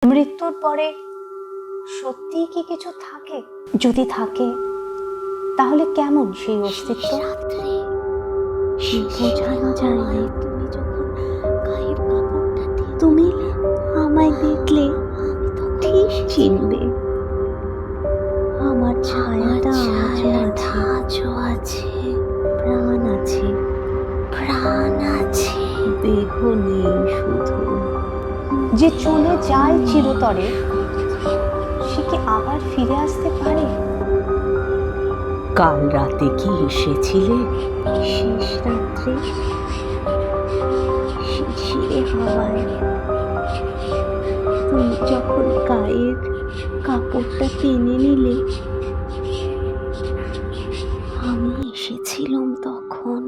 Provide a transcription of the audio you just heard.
মৃত্যুর পরে সত্যিই কি কিছু থাকে? যদি থাকে তাহলে কেমন সেই অস্তিত্ব? বোঝানো যায় না। তুমি আমায় দেখলে ঠিক চিনবে। আমার ছায়াটা আজও আছে, প্রাণ আছে, দেহ নেই শুধু। যে চলে যায় চিরতরে, সে কি আবার ফিরে আসতে পারে? কাল রাতে কি এসেছিলে? শেষ রাত্রে শিশিরে হাওয়ায় তুমি যখন গায়ের কাপড়টা টেনে নিলে, আমি এসেছিলাম তখন।